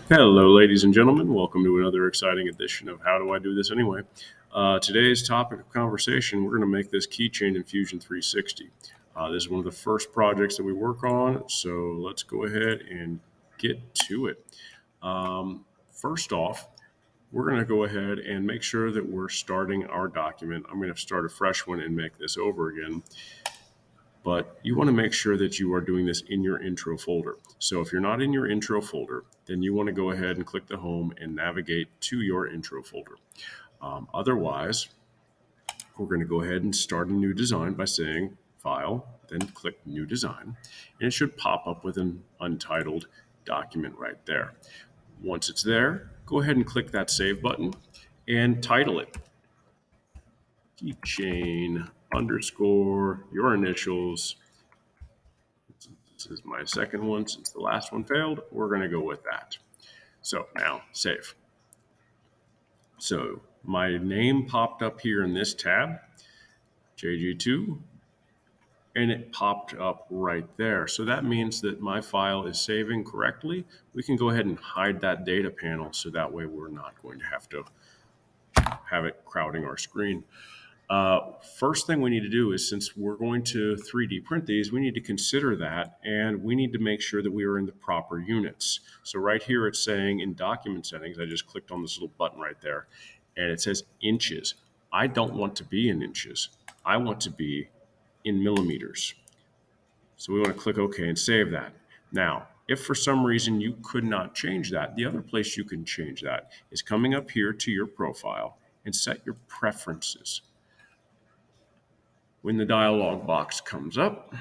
Hello, ladies and gentlemen. Welcome to another exciting edition of How Do I Do This Anyway? Today's topic of conversation, we're going to make this keychain in Fusion 360. This is one of the first projects that we work on, so let's go ahead and get to it. First off, we're going to go ahead and make sure that we're starting our document. I'm going to start a fresh one and make this over again. But you want to make sure that you are doing this in your intro folder. So if you're not in your intro folder, then you want to go ahead and click the home and navigate to your intro folder. Otherwise, we're going to go ahead and start a new design by saying File, then click New Design, and it should pop up with an untitled document right there. Once it's there, go ahead and click that Save button and title it Keychain underscore your initials. This is my second one since the last one failed. We're going to go with that. So now save. So my name popped up here in this tab, JG2, and it popped up right there. So that means that my file is saving correctly. We can go ahead and hide that data panel so that way we're not going to have it crowding our screen. First thing we need to do is, since we're going to 3D print these, we need to consider that, and we need to make sure that we are in the proper units. So right here it's saying in document settings, I just clicked on this little button right there, and it says inches. I don't want to be in inches. I want to be in millimeters. So we want to click OK and save that. Now, if for some reason you could not change that, the other place you can change that is coming up here to your profile and set your preferences. When the dialog box comes up,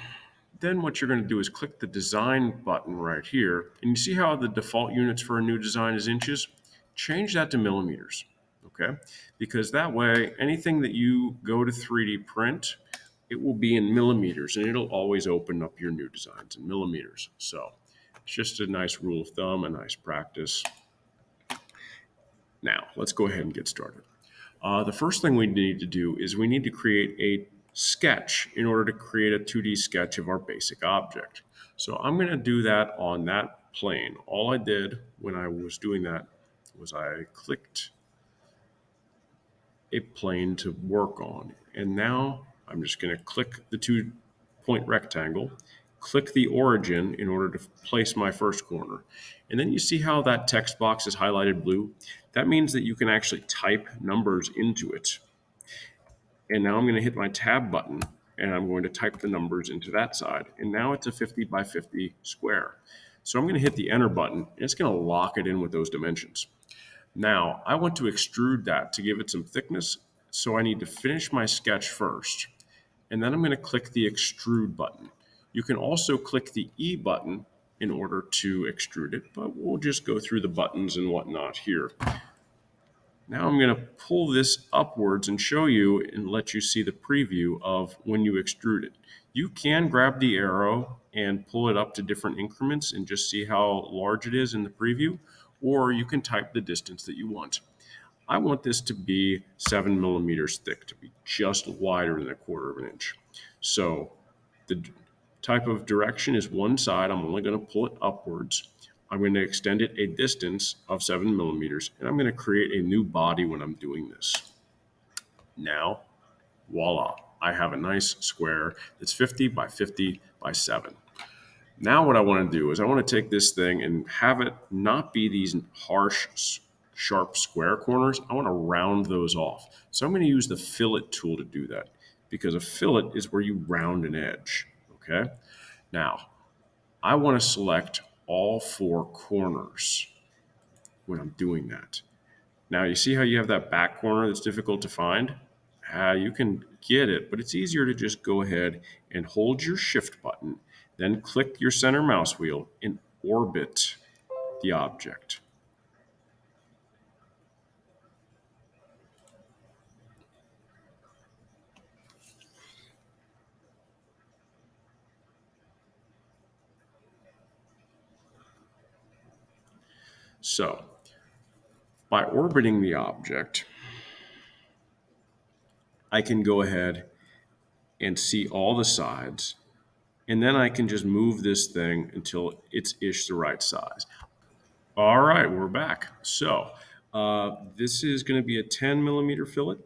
then what you're going to do is click the design button right here. And you see how the default units for a new design is inches? Change that to millimeters, okay? Because that way, anything that you go to 3D print, it will be in millimeters and it'll always open up your new designs in millimeters. So it's just a nice rule of thumb, a nice practice. Now, let's go ahead and get started. The first thing we need to do is we need to create a sketch in order to create a 2D sketch of our basic object. So I'm going to do that on that plane. All I did when I was doing that was I clicked a plane to work on. And now I'm just going to click the 2-point rectangle, click the origin in order to place my first corner. And then you see how that text box is highlighted blue? That means that you can actually type numbers into it. And now I'm going to hit my tab button and I'm going to type the numbers into that side. And now it's a 50 by 50 square. So I'm going to hit the enter button and it's going to lock it in with those dimensions. Now I want to extrude that to give it some thickness. So I need to finish my sketch first. And then I'm going to click the extrude button. You can also click the E button in order to extrude it, but we'll just go through the buttons and whatnot here. Now I'm going to pull this upwards and show you and let you see the preview of when you extrude it. You can grab the arrow and pull it up to different increments and just see how large it is in the preview, or you can type the distance that you want. I want this to be 7 millimeters thick, to be just wider than 1/4 of an inch. So the type of direction is one side. I'm only going to pull it upwards. I'm going to extend it a distance of 7 millimeters, and I'm going to create a new body when I'm doing this. Now, voila, I have a nice square that's 50 by 50 by 7. Now what I want to do is I want to take this thing and have it not be these harsh, sharp square corners. I want to round those off. So I'm going to use the fillet tool to do that, because a fillet is where you round an edge, okay? Now, I want to select all 4 corners when I'm doing that. Now, you see how you have that back corner that's difficult to find? You can get it, but it's easier to just go ahead and hold your shift button, then click your center mouse wheel and orbit the object. So, by orbiting the object, I can go ahead and see all the sides, and then I can just move this thing until it's the right size. All right, we're back. So this is going to be a 10 millimeter fillet.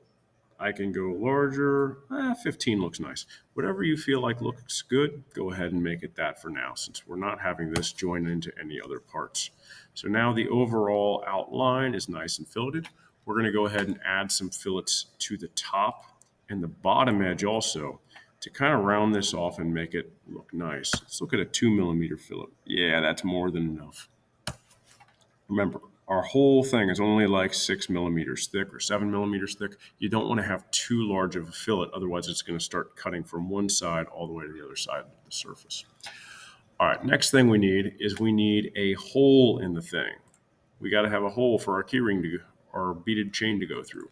I can go larger. 15 looks nice. Whatever you feel like looks good, go ahead and make it that for now, since we're not having this join into any other parts. So now the overall outline is nice and filleted. We're going to go ahead and add some fillets to the top and the bottom edge also to kind of round this off and make it look nice. Let's look at a 2 millimeter fillet. Yeah, that's more than enough. Remember, our whole thing is only like 6 millimeters thick or 7 millimeters thick. You don't want to have too large of a fillet, otherwise it's going to start cutting from one side all the way to the other side of the surface. All right, next thing we need is we need a hole in the thing. We got to have a hole for our keyring to our beaded chain to go through.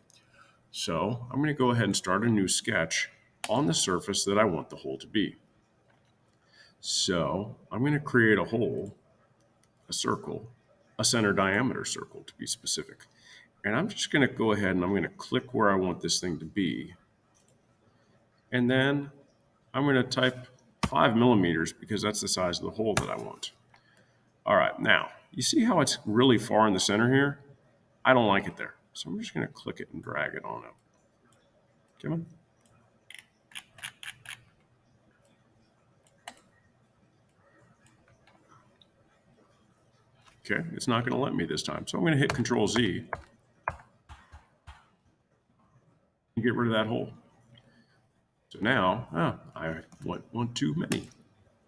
So I'm going to go ahead and start a new sketch on the surface that I want the hole to be. So I'm going to create a hole, a circle, a center diameter circle to be specific. And I'm just going to go ahead and I'm going to click where I want this thing to be. And then I'm going to type 5 millimeters because that's the size of the hole that I want. All right, now you see how it's really far in the center here? I don't like it there. So I'm just going to click it and drag it on up. Come on. Okay, it's not going to let me this time. So I'm going to hit Control Z and get rid of that hole. So now, I want too many.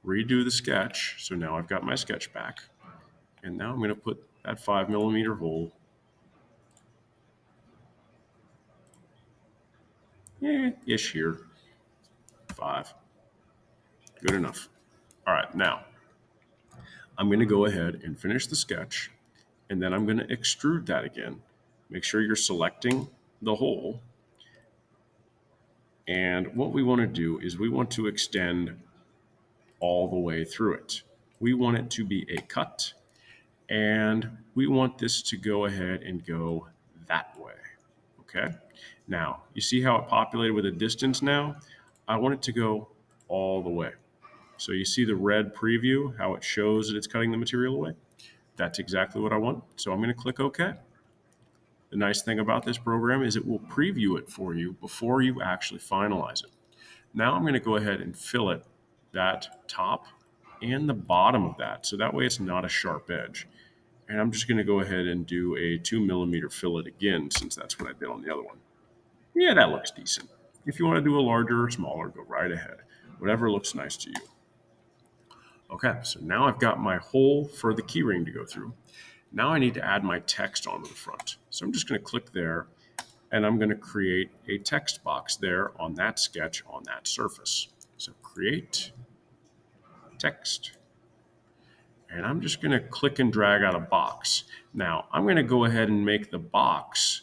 Redo the sketch. So now I've got my sketch back. And now I'm going to put that 5 millimeter hole. Ish here. 5. Good enough. All right, now I'm going to go ahead and finish the sketch. And then I'm going to extrude that again. Make sure you're selecting the hole. And what we want to do is we want to extend all the way through it. We want it to be a cut. And we want this to go ahead and go that way. Okay. Now, you see how it populated with a distance now? I want it to go all the way. So you see the red preview, how it shows that it's cutting the material away? That's exactly what I want. So I'm going to click OK. The nice thing about this program is it will preview it for you before you actually finalize it. Now I'm going to go ahead and fillet that top and the bottom of that. So that way it's not a sharp edge. And I'm just going to go ahead and do a 2 millimeter fillet again, since that's what I did on the other one. Yeah, that looks decent. If you want to do a larger or smaller, go right ahead. Whatever looks nice to you. Okay, so now I've got my hole for the keyring to go through. Now I need to add my text onto the front. So I'm just going to click there, and I'm going to create a text box there on that sketch on that surface. So create text. And I'm just going to click and drag out a box. Now, I'm going to go ahead and make the box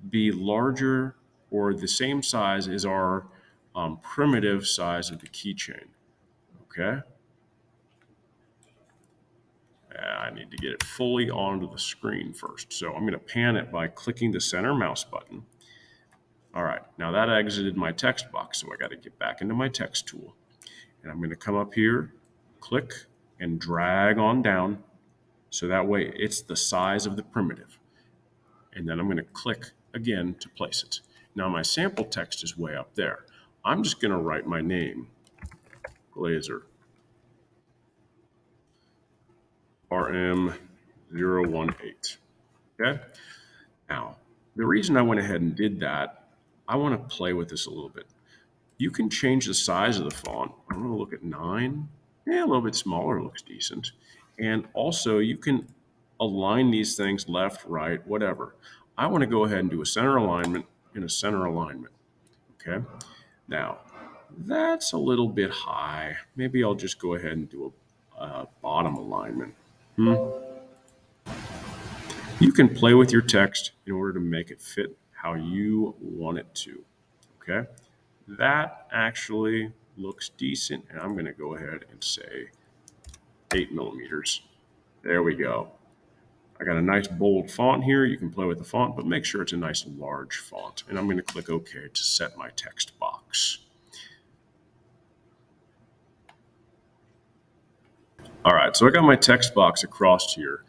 be larger or the same size as our primitive size of the keychain. Okay? I need to get it fully onto the screen first. So I'm going to pan it by clicking the center mouse button. All right, now that exited my text box, so I got to get back into my text tool. And I'm going to come up here, click, and drag on down. So that way it's the size of the primitive. And then I'm going to click again to place it. Now my sample text is way up there. I'm just going to write my name, Glazer, RM018. Okay? Now, the reason I went ahead and did that, I want to play with this a little bit. You can change the size of the font. I'm going to look at 9. Yeah, a little bit smaller looks decent. And also, you can align these things left, right, whatever. I want to go ahead and do a center alignment and a center alignment. Okay? Now, that's a little bit high. Maybe I'll just go ahead and do a bottom alignment. You can play with your text in order to make it fit how you want it to. Okay? That actually looks decent, and I'm going to go ahead and say 8 millimeters. There we go. I got a nice bold font here. You can play with the font, but make sure it's a nice large font. And I'm going to click OK to set my text box. All right, so I got my text box across here.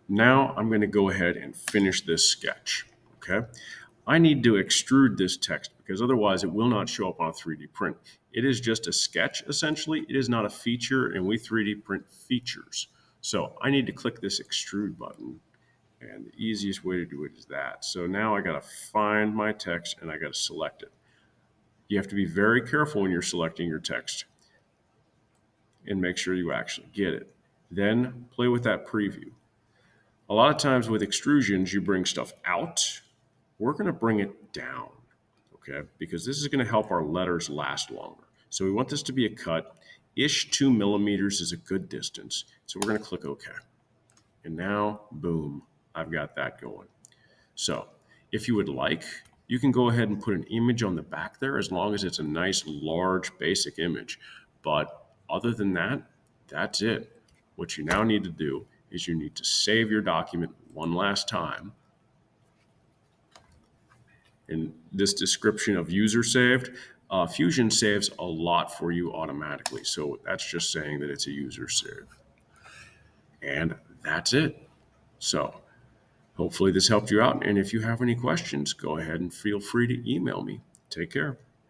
Now I'm going to go ahead and finish this sketch. Okay. I need to extrude this text because otherwise it will not show up on a 3D print. It is just a sketch essentially. It is not a feature, and we 3D print features. So I need to click this extrude button, and the easiest way to do it is that. So now I got to find my text and I got to select it. You have to be very careful when you're selecting your text and make sure you actually get it. Then play with that preview. A lot of times with extrusions, you bring stuff out. We're going to bring it down, okay? Because this is going to help our letters last longer. So we want this to be a cut. 2 millimeters is a good distance. So we're going to click OK. And now, boom, I've got that going. So if you would like, you can go ahead and put an image on the back there as long as it's a nice, large, basic image. But other than that, that's it. What you now need to do is you need to save your document one last time. And this description of user saved, Fusion saves a lot for you automatically. So that's just saying that it's a user save. And that's it. So hopefully this helped you out. And if you have any questions, go ahead and feel free to email me. Take care.